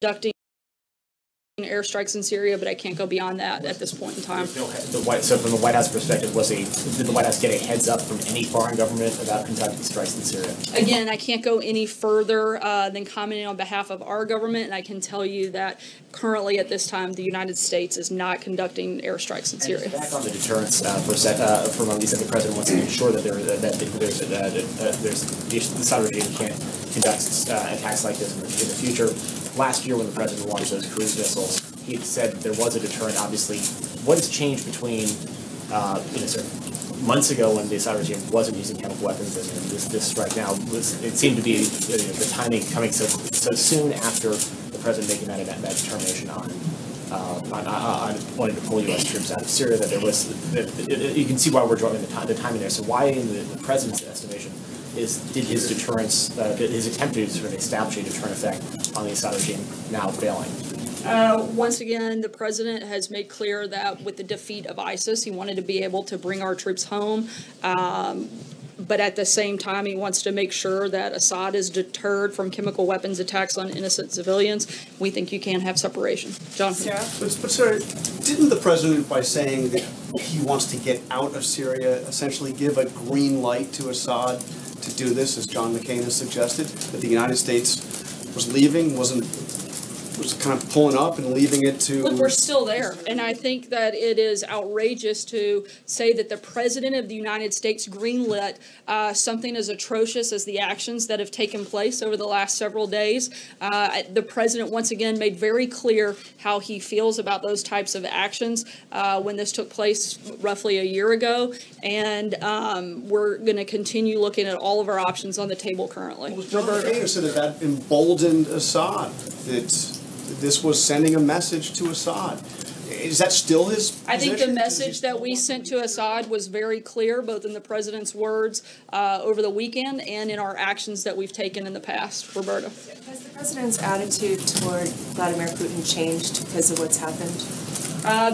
conducting airstrikes in Syria, but I can't go beyond that at this point in time. So from the White House perspective, did the White House get a heads up from any foreign government about conducting strikes in Syria? Again, I can't go any further than commenting on behalf of our government, and I can tell you that currently at this time, the United States is not conducting airstrikes in Syria. Back on the deterrence for a moment, you said the president wants to make sure that the Assad regime can't conduct attacks like this in the future. Last year, when the president launched those cruise missiles, he had said there was a deterrent. Obviously, what has changed between sort of months ago when the Assad regime wasn't using chemical weapons and this strike now? It seemed to be the timing coming so soon after the president making that determination on wanting to pull U.S. troops out of Syria that there was. You can see why we're drawing the timing there. So why, in the president's estimation, did his deterrence, his attempt to sort of establish a deterrent effect on the Assad regime now failing? Once again, the president has made clear that with the defeat of ISIS, he wanted to be able to bring our troops home. But at the same time, he wants to make sure that Assad is deterred from chemical weapons attacks on innocent civilians. We think you can have separation. John? Sarah? But sir, didn't the president, by saying that he wants to get out of Syria, essentially give a green light to Assad to do this, as John McCain has suggested, that the United States was leaving, was kind of pulling up and leaving it to... Look, we're still there, and I think that it is outrageous to say that the President of the United States greenlit something as atrocious as the actions that have taken place over the last several days. The President, once again, made very clear how he feels about those types of actions when this took place roughly a year ago, and we're going to continue looking at all of our options on the table currently. Well, John McCain said that emboldened Assad, that this was sending a message to Assad. Is that still his position? I think the message that we sent to Assad was very clear, both in the president's words over the weekend and in our actions that we've taken in the past. Roberta. Has the president's attitude toward Vladimir Putin changed because of what's happened?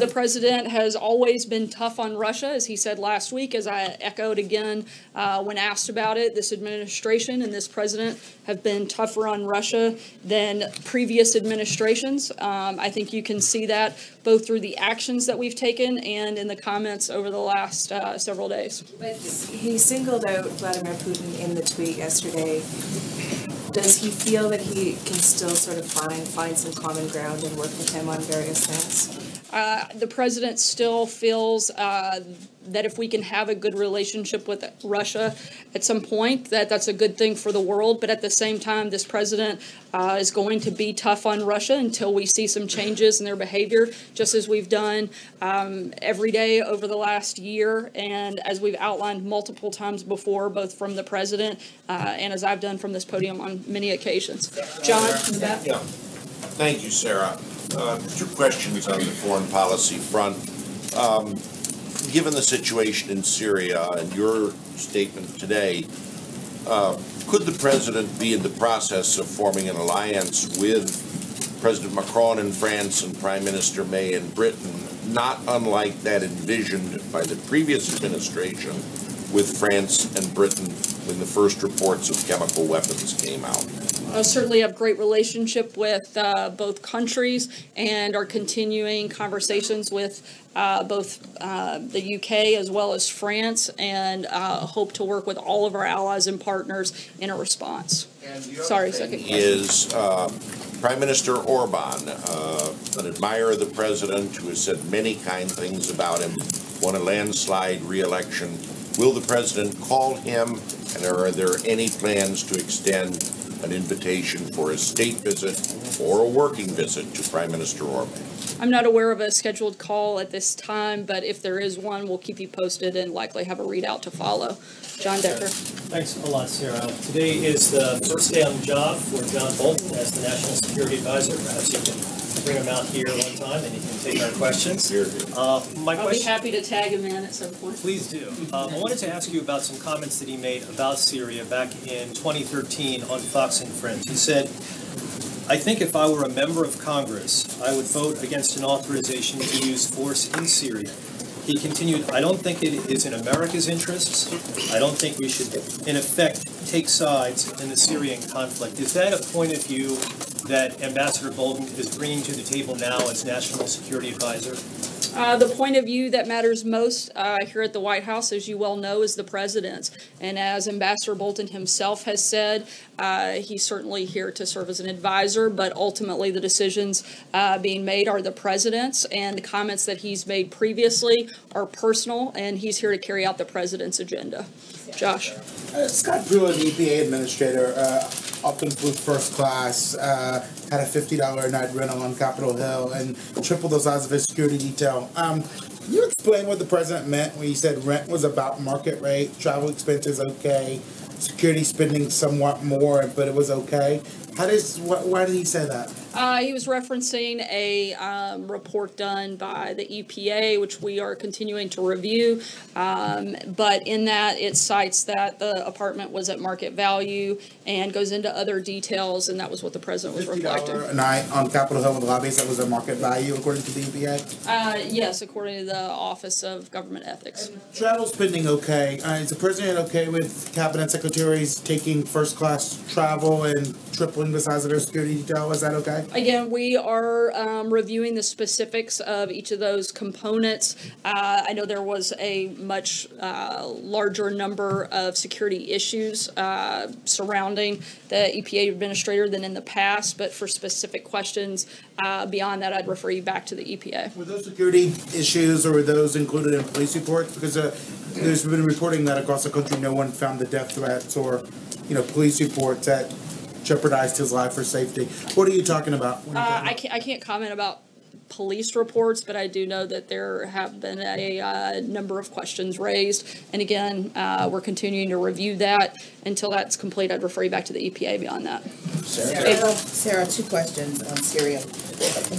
The president has always been tough on Russia, as he said last week, as I echoed again when asked about it. This administration and this president have been tougher on Russia than previous administrations. I think you can see that both through the actions that we've taken and in the comments over the last several days. But he singled out Vladimir Putin in the tweet yesterday. Does he feel that he can still sort of find some common ground and work with him on various things? The president still feels that if we can have a good relationship with Russia at some point, that's a good thing for the world. But at the same time, this president is going to be tough on Russia until we see some changes in their behavior, just as we've done every day over the last year, and as we've outlined multiple times before, both from the president and as I've done from this podium on many occasions. John, in the back? Yeah. Thank you, Sarah. Two questions on the foreign policy front. Given the situation in Syria and your statement today, could the president be in the process of forming an alliance with President Macron in France and Prime Minister May in Britain, not unlike that envisioned by the previous administration with France and Britain when the first reports of chemical weapons came out? I certainly have great relationship with both countries and are continuing conversations with both the UK as well as France, and hope to work with all of our allies and partners in a response. Sorry, second question. Is Prime Minister Orban, an admirer of the president who has said many kind things about him, won a landslide re-election. Will the president call him, and are there any plans to extend an invitation for a state visit or a working visit to Prime Minister Orban? I'm not aware of a scheduled call at this time, but if there is one, we'll keep you posted and likely have a readout to follow. John Decker. Thanks a lot, Sarah. Today is the first day on the job for John Bolton as the National Security Advisor. Perhaps you can bring him out here one time and he can take our questions. I'll be happy to tag him in at some point. Please do. I wanted to ask you about some comments that he made about Syria back in 2013 on Fox and Friends. He said, "I think if I were a member of Congress, I would vote against an authorization to use force in Syria." He continued, "I don't think it is in America's interests. I don't think we should, in effect, take sides in the Syrian conflict." Is that a point of view that Ambassador Bolton is bringing to the table now as National Security Advisor? The point of view that matters most here at the White House, as you well know, is the president's. And as Ambassador Bolton himself has said, he's certainly here to serve as an advisor, but ultimately the decisions being made are the president's, and the comments that he's made previously are personal, and he's here to carry out the president's agenda. Josh. Scott Brewer, the EPA administrator, often flew first class, had a $50 a night rental on Capitol Hill, and tripled the size of his security detail. Can you explain what the president meant when he said rent was about market rate, travel expenses okay, security spending somewhat more, but it was okay? Why did he say that? He was referencing a report done by the EPA, which we are continuing to review. But in that, it cites that the apartment was at market value and goes into other details, and that was what the president was reflecting. $50 a night on Capitol Hill in the lobbies, that was at market value, according to the EPA? Yes, according to the Office of Government Ethics. Travel spending okay. Is the president okay with cabinet secretaries taking first-class travel and tripling the size of their security detail? Is that okay? Again, we are reviewing the specifics of each of those components. I know there was a much larger number of security issues surrounding the EPA administrator than in the past, but for specific questions beyond that, I'd refer you back to the EPA. Were those security issues, or were those included in police reports? Because there's been reporting that across the country no one found the death threats or, police reports that jeopardized his life or safety. What are you talking about? I can't comment about police reports, but I do know that there have been a number of questions raised. And again, we're continuing to review that. Until that's complete, I'd refer you back to the EPA beyond that. Sarah, two questions on Syria.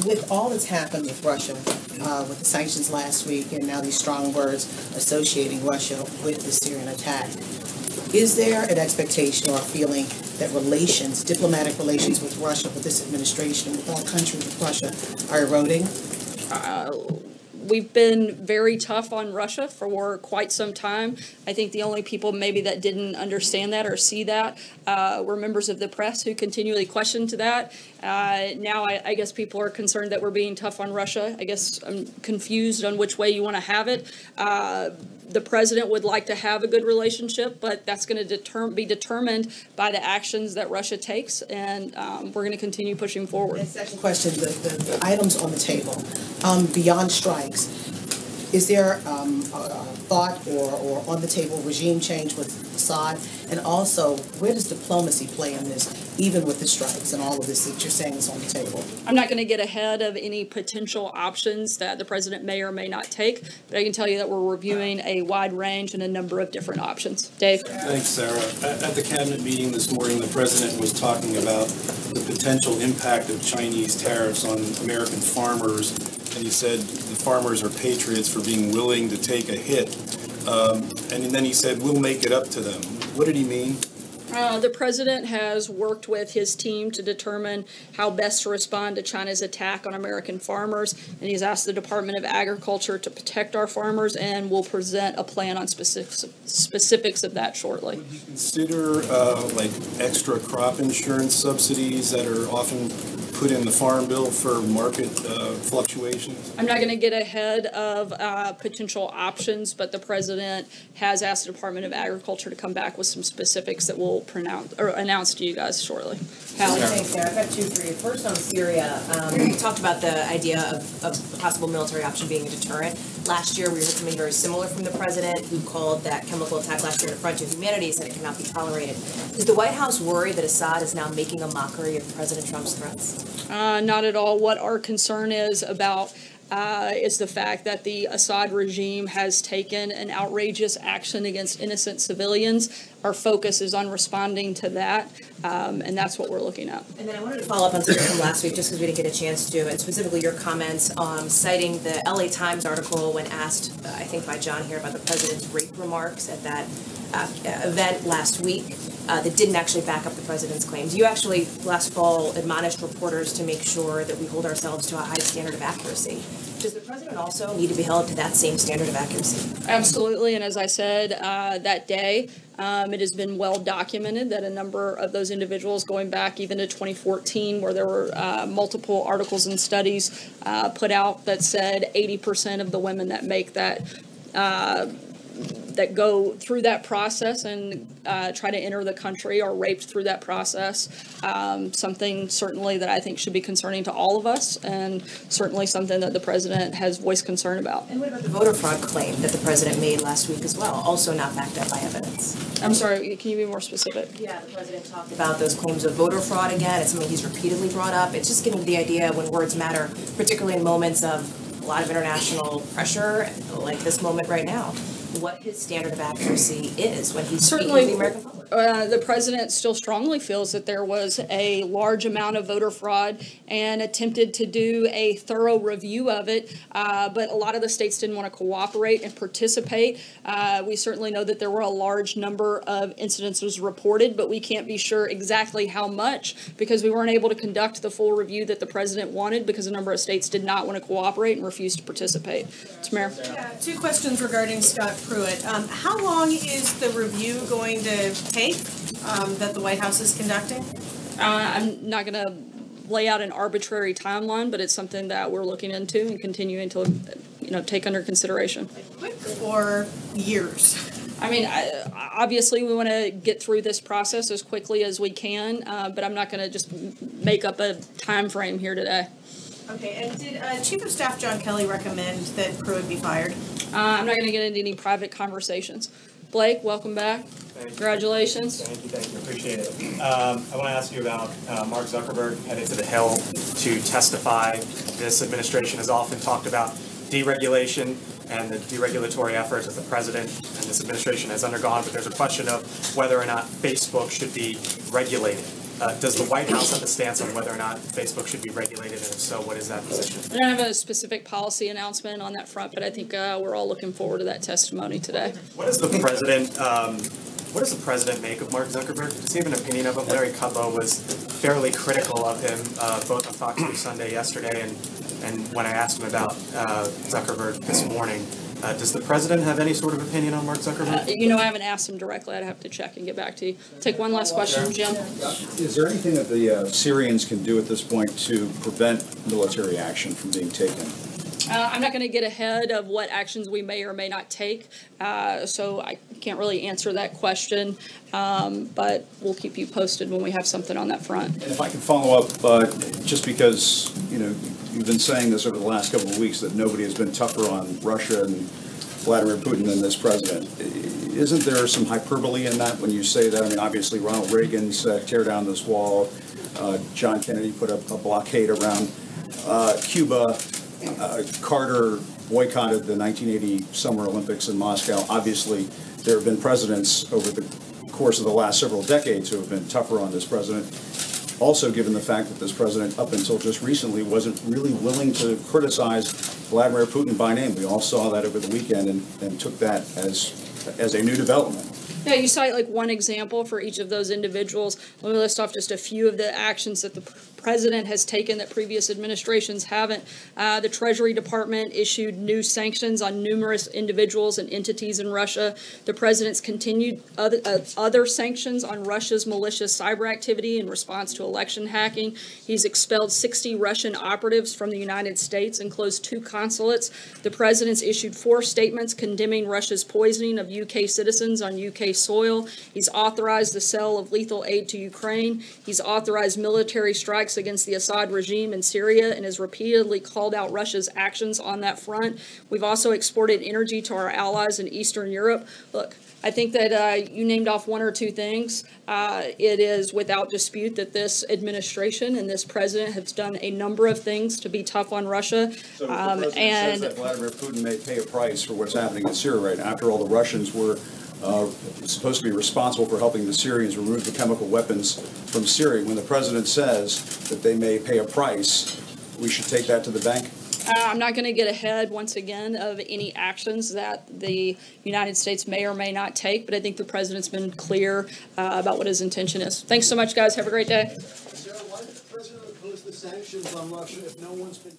With all that's happened with Russia, with the sanctions last week and now these strong words associating Russia with the Syrian attack, is there an expectation or a feeling that diplomatic relations with Russia, with this administration, with our country, with Russia, are eroding? We've been very tough on Russia for quite some time. I think the only people maybe that didn't understand that or see that were members of the press who continually questioned that. Now I guess people are concerned that we're being tough on Russia. I guess I'm confused on which way you want to have it. The president would like to have a good relationship, but that's going to be determined by the actions that Russia takes, and we're going to continue pushing forward. And second question, the items on the table, beyond strikes, is there a thought or on the table regime change with Assad? And also, where does diplomacy play in this, even with the strikes and all of this that you're saying is on the table? I'm not going to get ahead of any potential options that the president may or may not take, but I can tell you that we're reviewing a wide range and a number of different options. Dave? Thanks, Sarah. At the cabinet meeting this morning, the president was talking about the potential impact of Chinese tariffs on American farmers, and he said the farmers are patriots for being willing to take a hit. And then he said, we'll make it up to them. What did he mean? The president has worked with his team to determine how best to respond to China's attack on American farmers, and he's asked the Department of Agriculture to protect our farmers, and will present a plan on specifics of that shortly. Would you consider like extra crop insurance subsidies that are often put in the farm bill for market fluctuations? I'm not going to get ahead of potential options, but the president has asked the Department of Agriculture to come back with some specifics that we'll announce to you guys shortly. Thanks, Sarah. I've got two for you. First on Syria, we talked about the idea of a possible military option being a deterrent. Last year, we heard something very similar from the president, who called that chemical attack last year an affront to humanity, said it cannot be tolerated. Does the White House worry that Assad is now making a mockery of President Trump's threats? Not at all. What our concern is about is the fact that the Assad regime has taken an outrageous action against innocent civilians. Our focus is on responding to that, and that's what we're looking at. And then I wanted to follow up on something from last week, just because we didn't get a chance to, and specifically your comments citing the LA Times article when asked, I think by John here, about the president's rape remarks at that event last week that didn't actually back up the president's claims. You actually last fall admonished reporters to make sure that we hold ourselves to a high standard of accuracy. Does the president also need to be held to that same standard of accuracy? Absolutely, and as I said that day, it has been well documented that a number of those individuals, going back even to 2014, where there were multiple articles and studies put out that said 80% of the women that make that that go through that process and try to enter the country are raped through that process. Something certainly that I think should be concerning to all of us, and certainly something that the president has voiced concern about. And what about the voter fraud claim that the president made last week as well, also not backed up by evidence? I'm sorry, can you be more specific? Yeah, the president talked about those claims of voter fraud again. It's something he's repeatedly brought up. It's just giving the idea when words matter, particularly in moments of a lot of international pressure, like this moment right now, what his standard of accuracy is when he's speaking to the American public. The president still strongly feels that there was a large amount of voter fraud and attempted to do a thorough review of it, but a lot of the states didn't want to cooperate and participate. We certainly know that there were a large number of incidences reported, but we can't be sure exactly how much because we weren't able to conduct the full review that the president wanted because a number of states did not want to cooperate and refused to participate. Mayor. Yeah, two questions regarding Scott Pruitt. How long is the review going to take that the White House is conducting? I'm not going to lay out an arbitrary timeline, but it's something that we're looking into and continuing to, take under consideration. Quick or years? I mean, obviously we want to get through this process as quickly as we can, but I'm not going to just make up a time frame here today. Okay, and did Chief of Staff John Kelly recommend that Pruitt be fired? I'm not going to get into any private conversations. Blake, welcome back. Congratulations. Thank you, appreciate it. I want to ask you about Mark Zuckerberg headed to the Hill to testify. This administration has often talked about deregulation and the deregulatory efforts that the president and this administration has undergone, but there's a question of whether or not Facebook should be regulated. Does the White House have a stance on whether or not Facebook should be regulated, and if so, what is that position? I don't have a specific policy announcement on that front, but I think we're all looking forward to that testimony today. What does the president make of Mark Zuckerberg? Does he have an opinion of him? Larry Kudlow was fairly critical of him, both on Fox News Sunday yesterday and when I asked him about Zuckerberg this morning. Does the president have any sort of opinion on Mark Zuckerberg? I haven't asked him directly. I'd have to check and get back to you. Take one last question, Jim. Is there anything that the Syrians can do at this point to prevent military action from being taken? I'm not going to get ahead of what actions we may or may not take, so I can't really answer that question, but we'll keep you posted when we have something on that front. And if I can follow up, just because, you've been saying this over the last couple of weeks that nobody has been tougher on Russia and Vladimir Putin than this president. Isn't there some hyperbole in that when you say that? I mean, obviously Ronald Reagan's tear down this wall, John Kennedy put up a blockade around Cuba, Carter boycotted the 1980 Summer Olympics in Moscow. Obviously, there have been presidents over the course of the last several decades who have been tougher on this president. Also, given the fact that this president, up until just recently, wasn't really willing to criticize Vladimir Putin by name. We all saw that over the weekend and took that as a new development. Yeah, you cite like one example for each of those individuals. Let me list off just a few of the actions that the president has taken that previous administrations haven't. The Treasury Department issued new sanctions on numerous individuals and entities in Russia. The president's continued other sanctions on Russia's malicious cyber activity in response to election hacking. He's expelled 60 Russian operatives from the United States and closed 2 consulates. The president's issued 4 statements condemning Russia's poisoning of UK citizens on UK soil. He's authorized the sale of lethal aid to Ukraine. He's authorized military strikes against the Assad regime in Syria and has repeatedly called out Russia's actions on that front. We've also exported energy to our allies in Eastern Europe. Look, I think that you named off 1 or 2 things. It is without dispute that this administration and this president has done a number of things to be tough on Russia. So the president says that Vladimir Putin may pay a price for what's happening in Syria right now. After all, the Russians were supposed to be responsible for helping the Syrians remove the chemical weapons from Syria. When the president says that they may pay a price, we should take that to the bank? I'm not going to get ahead, once again, of any actions that the United States may or may not take, but I think the president's been clear about what his intention is. Thanks so much, guys. Have a great day. Sarah, why did the president oppose the sanctions on Russia if no one's been